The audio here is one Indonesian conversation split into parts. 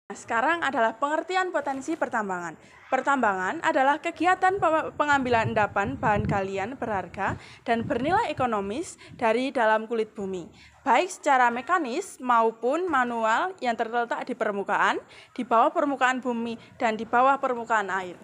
Sekarang adalah pengertian potensi pertambangan. Pertambangan adalah kegiatan pengambilan endapan bahan galian berharga dan bernilai ekonomis dari dalam kulit bumi, baik secara mekanis maupun manual yang terletak di permukaan, di bawah permukaan bumi, dan di bawah permukaan air.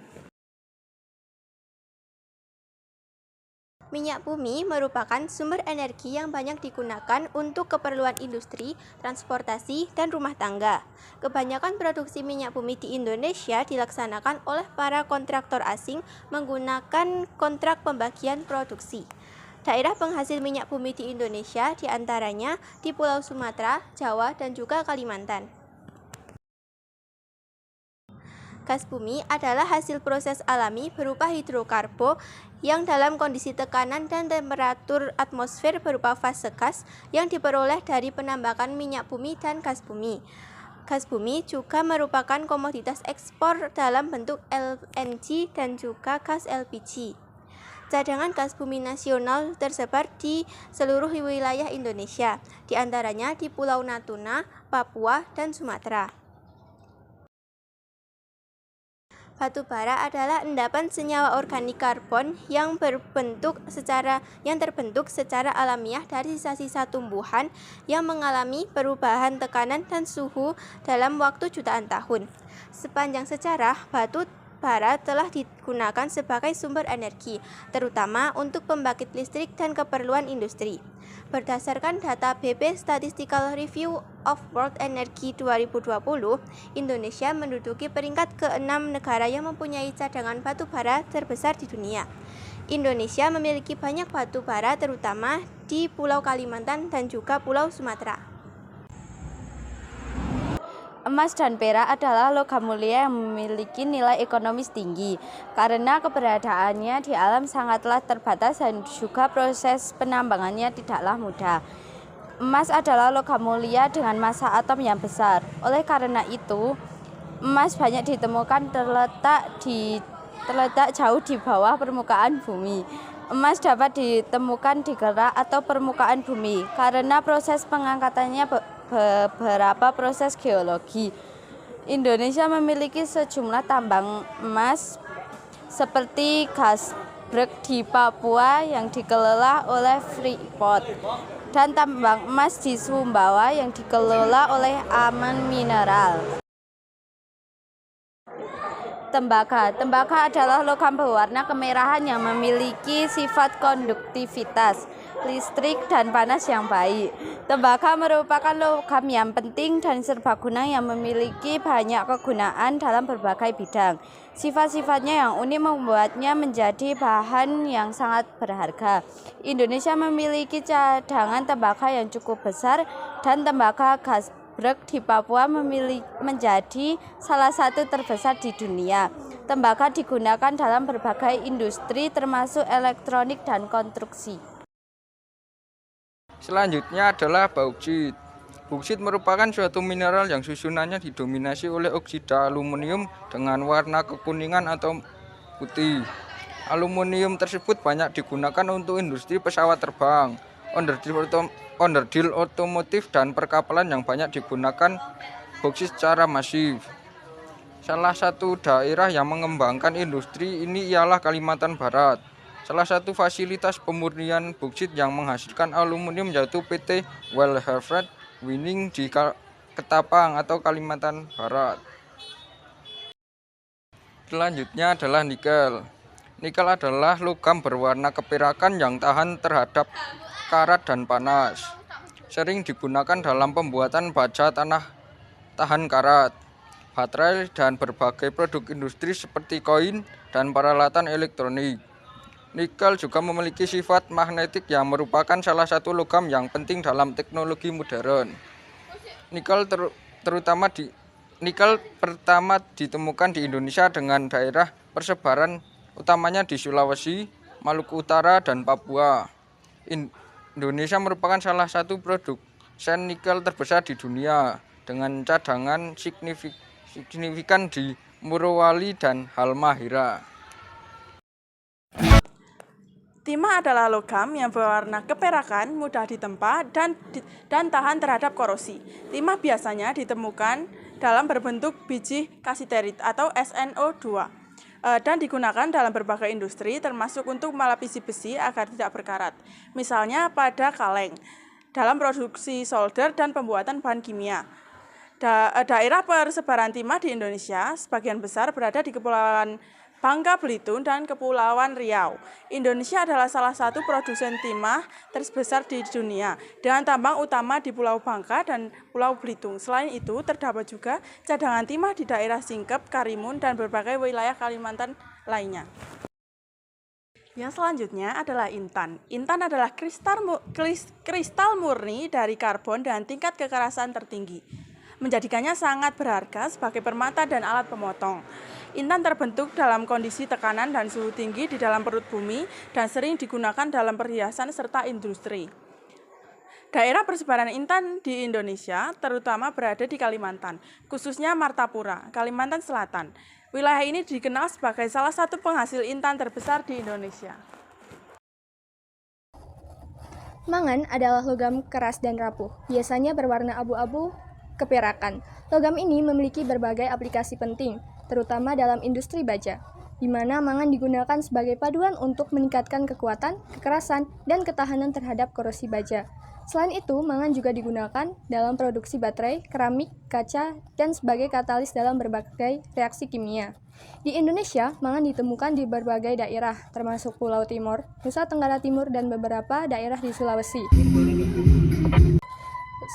Minyak bumi merupakan sumber energi yang banyak digunakan untuk keperluan industri, transportasi, dan rumah tangga. Kebanyakan produksi minyak bumi di Indonesia dilaksanakan oleh para kontraktor asing menggunakan kontrak pembagian produksi. Daerah penghasil minyak bumi di Indonesia diantaranya di Pulau Sumatera, Jawa, dan juga Kalimantan. Gas bumi adalah hasil proses alami berupa hidrokarbo yang dalam kondisi tekanan dan temperatur atmosfer berupa fase gas yang diperoleh dari penambangan minyak bumi dan gas bumi. Gas bumi juga merupakan komoditas ekspor dalam bentuk LNG dan juga gas LPG. Cadangan gas bumi nasional tersebar di seluruh wilayah Indonesia, di antaranya di Pulau Natuna, Papua, dan Sumatera. Batu bara adalah endapan senyawa organik karbon yang terbentuk secara alamiah dari sisa-sisa tumbuhan yang mengalami perubahan tekanan dan suhu dalam waktu jutaan tahun. Sepanjang sejarah, batu bara telah digunakan sebagai sumber energi, terutama untuk pembangkit listrik dan keperluan industri. Berdasarkan data BP Statistical Review of World Energy 2020, Indonesia menduduki peringkat ke-6 negara yang mempunyai cadangan batu bara terbesar di dunia. Indonesia memiliki banyak batu bara terutama di Pulau Kalimantan dan juga Pulau Sumatera. Emas dan perak adalah logam mulia yang memiliki nilai ekonomis tinggi karena keberadaannya di alam sangatlah terbatas dan juga proses penambangannya tidaklah mudah. Emas adalah logam mulia dengan massa atom yang besar. Oleh karena itu, emas banyak ditemukan terletak jauh di bawah permukaan bumi. Emas dapat ditemukan di kerak atau permukaan bumi karena proses pengangkatannya beberapa proses geologi. Indonesia memiliki sejumlah tambang emas seperti Gasbrek di Papua yang dikelola oleh Freeport dan tambang emas di Sumbawa yang dikelola oleh Aman Mineral. Tembaga adalah logam berwarna kemerahan yang memiliki sifat konduktivitas listrik dan panas yang baik. Tembaga merupakan logam yang penting dan serbaguna yang memiliki banyak kegunaan dalam berbagai bidang. Sifat-sifatnya yang unik membuatnya menjadi bahan yang sangat berharga. Indonesia memiliki cadangan tembaga yang cukup besar dan tembaga Gasbrek di Papua menjadi salah satu terbesar di dunia. Tembaga digunakan dalam berbagai industri termasuk elektronik dan konstruksi. Selanjutnya adalah bauksit. Bauksit merupakan suatu mineral yang susunannya didominasi oleh oksida aluminium dengan warna kekuningan atau putih. Aluminium tersebut banyak digunakan untuk industri pesawat terbang, onderdil otomotif, dan perkapalan yang banyak digunakan bauksit secara masif. Salah satu daerah yang mengembangkan industri ini ialah Kalimantan Barat. Salah satu fasilitas pemurnian bauksit yang menghasilkan aluminium yaitu PT Well Harvard Winning di Ketapang atau Kalimantan Barat. Selanjutnya adalah nikel. Nikel adalah logam berwarna keperakan yang tahan terhadap karat dan panas. Sering digunakan dalam pembuatan baja tanah tahan karat, baterai, dan berbagai produk industri seperti koin dan peralatan elektronik. Nikel juga memiliki sifat magnetik yang merupakan salah satu logam yang penting dalam teknologi modern. Nikel pertama ditemukan di Indonesia dengan daerah persebaran utamanya di Sulawesi, Maluku Utara, dan Papua. Indonesia merupakan salah satu produsen nikel terbesar di dunia dengan cadangan signifikan di Morowali dan Halmahera. Timah adalah logam yang berwarna keperakan, mudah ditempa, dan tahan terhadap korosi. Timah biasanya ditemukan dalam berbentuk biji kasiterit atau SNO2 dan digunakan dalam berbagai industri termasuk untuk melapisi besi agar tidak berkarat. Misalnya pada kaleng, dalam produksi solder dan pembuatan bahan kimia. Daerah persebaran timah di Indonesia sebagian besar berada di Kepulauan Bangka Belitung dan Kepulauan Riau. Indonesia adalah salah satu produsen timah terbesar di dunia dengan tambang utama di Pulau Bangka dan Pulau Belitung. Selain itu, terdapat juga cadangan timah di daerah Singkep, Karimun, dan berbagai wilayah Kalimantan lainnya. Yang selanjutnya adalah intan. Intan adalah kristal murni dari karbon dan tingkat kekerasan tertinggi, menjadikannya sangat berharga sebagai permata dan alat pemotong. Intan terbentuk dalam kondisi tekanan dan suhu tinggi di dalam perut bumi dan sering digunakan dalam perhiasan serta industri. Daerah persebaran intan di Indonesia terutama berada di Kalimantan, khususnya Martapura, Kalimantan Selatan. Wilayah ini dikenal sebagai salah satu penghasil intan terbesar di Indonesia. Mangan adalah logam keras dan rapuh, biasanya berwarna abu-abu keperakan. Logam ini memiliki berbagai aplikasi penting, terutama dalam industri baja, di mana mangan digunakan sebagai paduan untuk meningkatkan kekuatan, kekerasan, dan ketahanan terhadap korosi baja. Selain itu, mangan juga digunakan dalam produksi baterai, keramik, kaca, dan sebagai katalis dalam berbagai reaksi kimia. Di Indonesia, mangan ditemukan di berbagai daerah, termasuk Pulau Timur, Nusa Tenggara Timur, dan beberapa daerah di Sulawesi.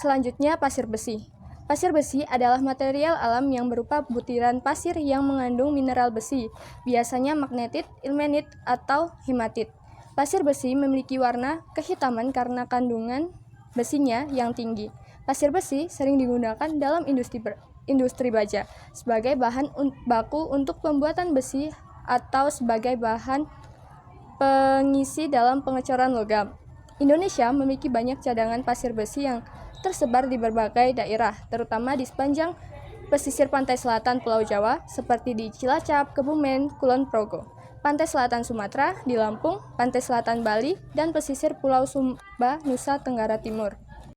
Selanjutnya, pasir besi. Pasir besi adalah material alam yang berupa butiran pasir yang mengandung mineral besi, biasanya magnetit, ilmenit, atau hematit. Pasir besi memiliki warna kehitaman karena kandungan besinya yang tinggi. Pasir besi sering digunakan dalam industri baja sebagai bahan baku untuk pembuatan besi atau sebagai bahan pengisi dalam pengecoran logam. Indonesia memiliki banyak cadangan pasir besi yang tersebar di berbagai daerah, terutama di sepanjang pesisir pantai selatan Pulau Jawa, seperti di Cilacap, Kebumen, Kulon Progo, pantai selatan Sumatera, di Lampung, pantai selatan Bali, dan pesisir Pulau Sumba, Nusa Tenggara Timur.